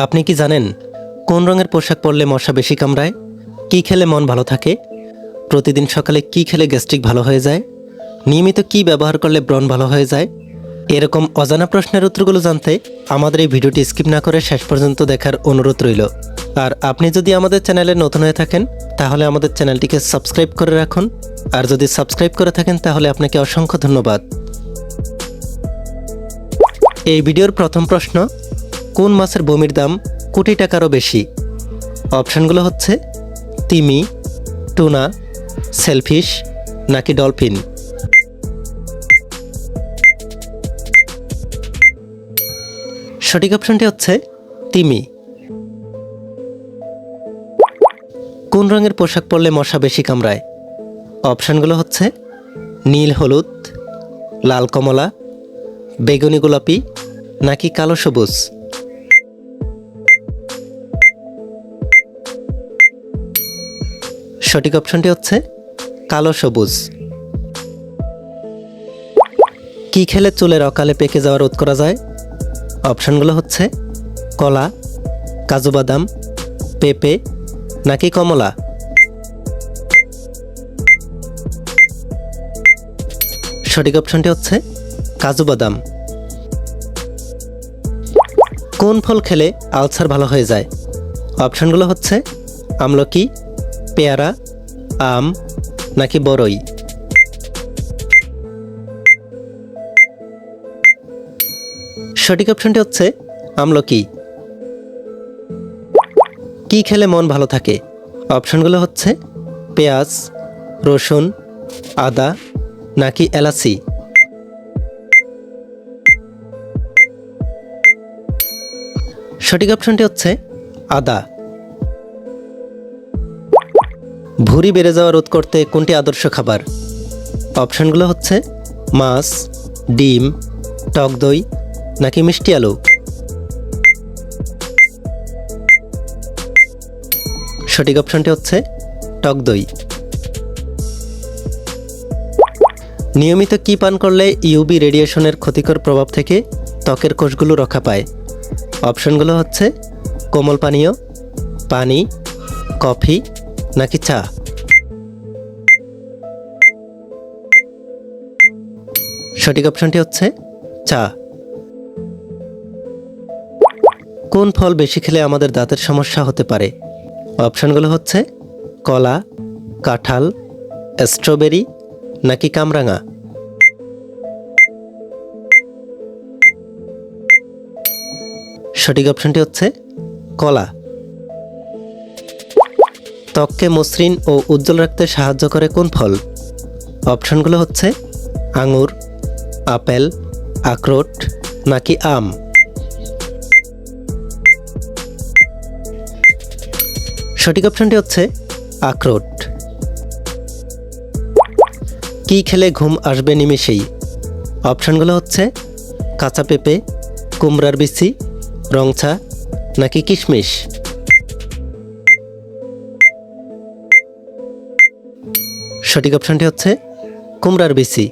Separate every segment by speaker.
Speaker 1: আপনি কি জানেন কোন রঙের পোশাক পরলে মশা বেশি কামড়ায়? কি খেলে মন ভালো থাকে? প্রতিদিন সকালে কি খেলে গ্যাস্ট্রিক ভালো হয়ে যায়? নিয়মিত কি ব্যবহার করলে ব্রণ ভালো হয়ে যায়? এরকম অজানা প্রশ্নের উত্তরগুলো জানতে আমাদের এই ভিডিওটি স্কিপ না করে শেষ পর্যন্ত দেখার অনুরোধ রইল। আর আপনি যদি আমাদের চ্যানেলে নতুন হয়ে থাকেন তাহলে আমাদের চ্যানেলটিকে সাবস্ক্রাইব করে রাখুন। আর যদি সাবস্ক্রাইব করে থাকেন তাহলে আপনাকে অসংখ্য ধন্যবাদ। এই ভিডিওর প্রথম প্রশ্ন, কোন মাছের বমির দাম কোটি টাকারও বেশি? অপশানগুলো হচ্ছে তিমি, টুনা, সেলফিশ নাকি ডলফিন। সঠিক অপশনটি হচ্ছে তিমি। কোন রঙের পোশাক পরলে মশা বেশি কামড়ায়? অপশানগুলো হচ্ছে নীল হলুদ, লাল কমলা, বেগুনি গোলাপি নাকি কালো সবুজ। সঠিক অপশনটি হচ্ছে কালো সবুজ। কি খেলে চুলের অকালে পেকে যাওয়া রোধ করা যায়? অপশানগুলো হচ্ছে কলা, কাজু বাদাম, পেঁপে নাকি কমলা। সঠিক অপশনটি হচ্ছে কাজু বাদাম। কোন ফল খেলে আলসার ভালো হয়ে যায়? অপশানগুলো হচ্ছে আমলকি, পেয়ারা, আম নাকি বরই। সঠিক অপশনটি হচ্ছে আমলকি। কি খেলে মন ভালো থাকে? অপশানগুলো হচ্ছে পেঁয়াজ, রসুন, আদা নাকি এলাচি। সঠিক অপশনটি হচ্ছে আদা। ভুঁড়ি বেড়ে যাওয়া রোধ করতে কোনটি আদর্শ খাবার? অপশানগুলো হচ্ছে মাছ, ডিম, টক দই নাকি মিষ্টি আলু। সঠিক অপশনটি হচ্ছে টক দই। নিয়মিত কি পান করলে ইউভি রেডিয়েশনের ক্ষতিকর প্রভাব থেকে ত্বকের কোষগুলো রক্ষা পায়? অপশনগুলো হচ্ছে কোমল পানীয়, পানি, কফি নাকি চা। সঠিক অপশনটি হচ্ছে চা। কোন ফল বেশি খেলে আমাদের দাঁতের সমস্যা হতে পারে? অপশনগুলো হচ্ছে কলা, কাঁঠাল, স্ট্রবেরি নাকি কামরাঙা। সঠিক অপশনটি হচ্ছে কলা। ত্বককে মসৃণ ও উজ্জ্বল রাখতে সাহায্য করে কোন ফল? অপশনগুলো হচ্ছে আঙুর, আপেল, আখরোট নাকি আম। সঠিক অপশনটি হচ্ছে আখরোট। কি খেলে ঘুম আসবে নিমেষেই? অপশনগুলো হচ্ছে কাঁচা পেঁপে, কুমড়ার বিচি, রংচা নাকি কিশমিশ। সঠিক অপশনটি হচ্ছে কুমড়ার বিচি।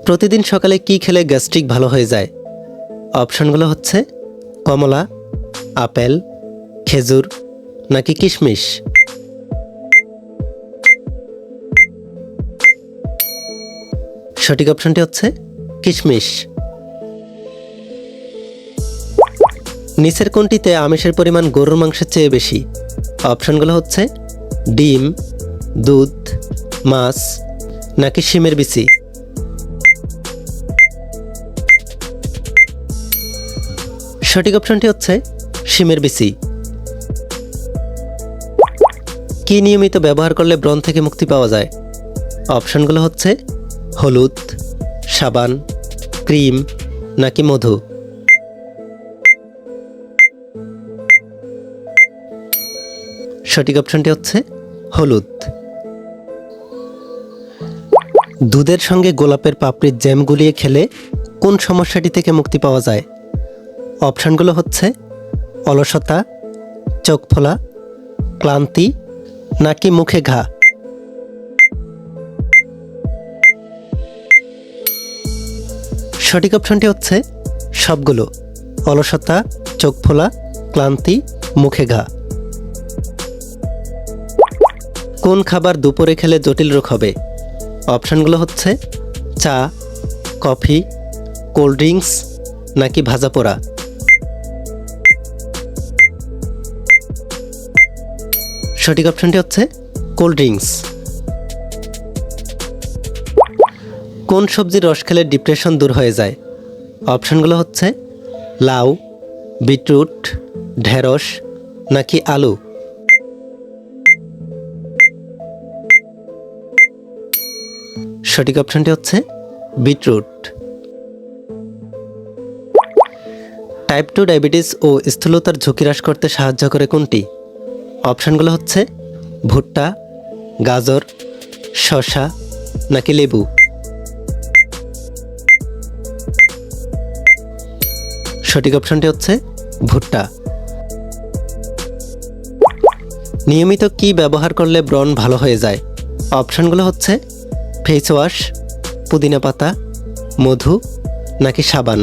Speaker 1: প্রতিদিন সকালে কি খেলে গ্যাস্ট্রিক ভালো হয়ে যায়? অপশনগুলো হচ্ছে কমলা, আপেল, খেজুর নাকি কিশমিশ। সঠিক অপশনটি হচ্ছে কিশমিশ। নিচের কোনটিতে আমিষের পরিমাণ গরুর মাংসের চেয়ে বেশি? অপশনগুলো হচ্ছে ডিম, দুধ, মাছ নাকি শিমের বিচি। সঠিক অপশনটি হচ্ছে শিমের বিচি। কি নিয়মিত ব্যবহার করলে ব্রণ থেকে মুক্তি পাওয়া যায়? অপশনগুলো হচ্ছে হলুদ, সাবান, ক্রিম নাকি মধু। সঠিক অপশনটি হচ্ছে হলুদ। দুধের সঙ্গে গোলাপের পাপড়ির জ্যাম গুলিয়ে খেলে কোন সমস্যাটি থেকে মুক্তি পাওয়া যায়? অপশানগুলো হচ্ছে অলসতা, চোখ ফোলা, ক্লান্তি নাকি মুখে ঘা। সঠিক অপশনটি হচ্ছে সবগুলো। অলসতা, চোখ ফোলা, ক্লান্তি, মুখে ঘা। কোন খাবার দুপুরে খেলে জটিল রোগ হবে? অপশানগুলো হচ্ছে চা, কফি, কোল্ড ড্রিঙ্কস নাকি ভাজা পোড়া। সঠিক অপশানটি হচ্ছে কোল্ড ড্রিঙ্কস। কোন সবজির রস খেলে ডিপ্রেশন দূর হয়ে যায়? অপশানগুলো হচ্ছে লাউ, বিটরুট, ঢেঁড়স নাকি আলু। সঠিক অপশানটি হচ্ছে বিটরুট। টাইপ 2 ডায়াবেটিস ও স্থূলতার ঝুঁকি হ্রাস করতে সাহায্য করে কোনটি? অপশানগুলো হচ্ছে ভুট্টা, গাজর, শসা নাকি লেবু। সঠিক অপশানটি হচ্ছে ভুট্টা। নিয়মিত কি ব্যবহার করলে ব্রণ ভালো হয়ে যায়? অপশানগুলো হচ্ছে ফেস ওয়াশ, পুদিনা পাতা, মধু নাকি সাবান।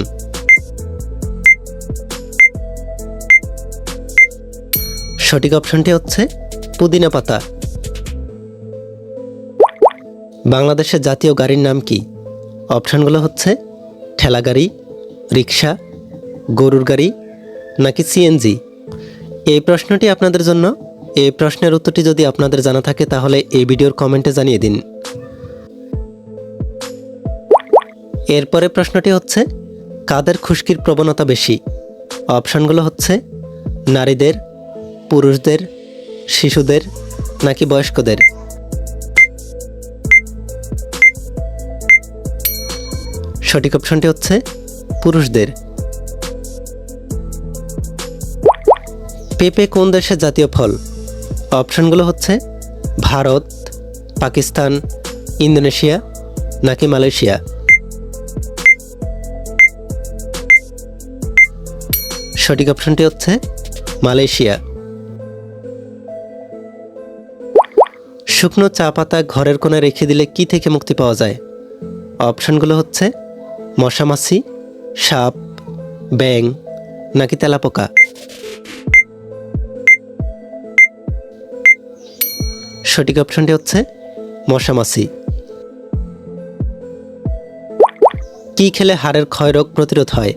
Speaker 1: সঠিক অপশানটি হচ্ছে পুদিনা পাতা। বাংলাদেশের জাতীয় গাড়ির নাম কি? অপশানগুলো হচ্ছে ঠেলা গাড়ি, রিক্সা, গরুর গাড়ি নাকি সিএনজি। এই প্রশ্নটি আপনাদের জন্য। এই প্রশ্নের উত্তরটি যদি আপনাদের জানা থাকে তাহলে এই ভিডিওর কমেন্টে জানিয়ে দিন। এরপরে প্রশ্নটি হচ্ছে কাদের খুশকির প্রবণতা বেশি? অপশানগুলো হচ্ছে নারীদের, পুরুষদের, শিশুদের নাকি বয়স্কদের। সঠিক অপশানটি হচ্ছে পুরুষদের। পেঁপে কোন দেশের জাতীয় ফল? অপশানগুলো হচ্ছে ভারত, পাকিস্তান, ইন্দোনেশিয়া নাকি মালয়েশিয়া। সঠিক অপশানটি হচ্ছে মালয়েশিয়া। শুকনো চা পাতা ঘরের কোণে রেখে দিলে কি থেকে মুক্তি পাওয়া যায়? অপশানগুলো হচ্ছে মশামাছি, সাপ, ব্যাঙ নাকি তেলাপোকা। সঠিক অপশানটি হচ্ছে মশামাছি। কি খেলে হাড়ের ক্ষয়রোগ প্রতিরোধ হয়?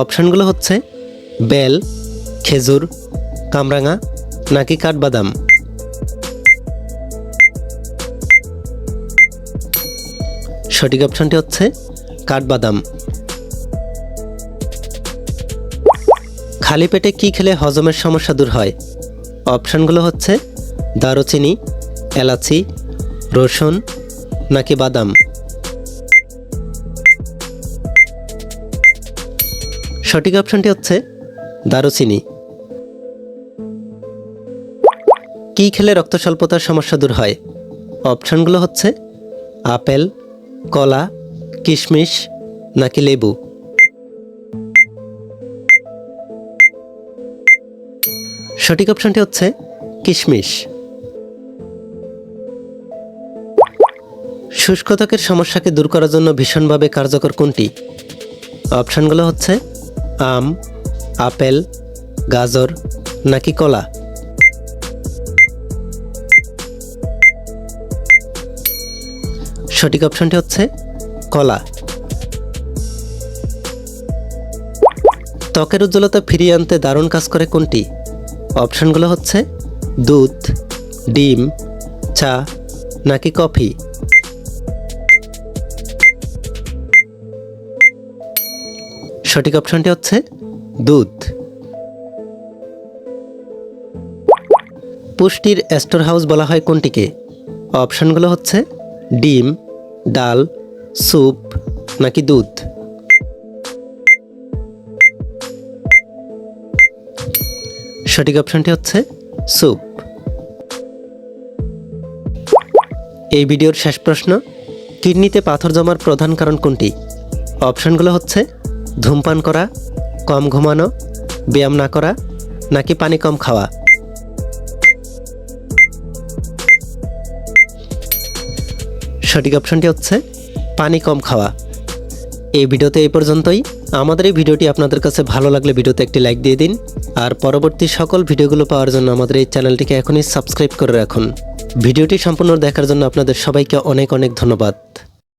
Speaker 1: অপশানগুলো হচ্ছে বেল, খেজুর, কামরাঙা নাকি কাঠবাদাম। সঠিক অপশানটি হচ্ছে কাঠবাদাম। খালি পেটে কি খেলে হজমের সমস্যা দূর হয়? অপশানগুলো হচ্ছে দারুচিনি, এলাচি, রসুন নাকি বাদাম। সঠিক অপশানটি হচ্ছে দারুচিনি। কি খেলে রক্ত স্বল্পতার সমস্যা দূর হয়? অপশানগুলো হচ্ছে আপেল, কলা, কিশমিশ নাকি লেবু। সঠিক অপশানটি হচ্ছে কিশমিশ। শুষ্ক ত্বকের সমস্যাকে দূর করার জন্য ভীষণভাবে কার্যকর কোনটি? অপশানগুলো হচ্ছে আম, আপেল, গাজর নাকি কলা। সঠিক অপশানটি হচ্ছে কলা। ত্বকের উজ্জ্বলতা ফিরিয়ে আনতে দারুণ কাজ করে কোনটি? অপশানগুলো হচ্ছে দুধ, ডিম, চা নাকি কফি। সঠিক অপশানটি হচ্ছে দুধ। পুষ্টির স্টোর হাউস বলা হয় কোনটিকে? অপশানগুলো হচ্ছে ডিম, ডাল, স্যুপ নাকি দুধ। সঠিক অপশানটি হচ্ছে স্যুপ। এই ভিডিওর শেষ প্রশ্ন, কিডনিতে পাথর জমার প্রধান কারণ কোনটি? অপশানগুলো হচ্ছে ধূমপান করা, কম ঘুমানো, ব্যায়াম না করা নাকি পানি কম খাওয়া। সঠিক অপশানটি হচ্ছে পানি কম খাওয়া। এই ভিডিওতে এই পর্যন্তই। আমাদের এই ভিডিওটি আপনাদের কাছে ভালো লাগলে ভিডিওতে একটি লাইক দিয়ে দিন আর পরবর্তী সকল ভিডিওগুলো পাওয়ার জন্য আমাদের এই চ্যানেলটিকে এখনই সাবস্ক্রাইব করে রাখুন। ভিডিওটি সম্পূর্ণ দেখার জন্য আপনাদের সবাইকে অনেক অনেক ধন্যবাদ।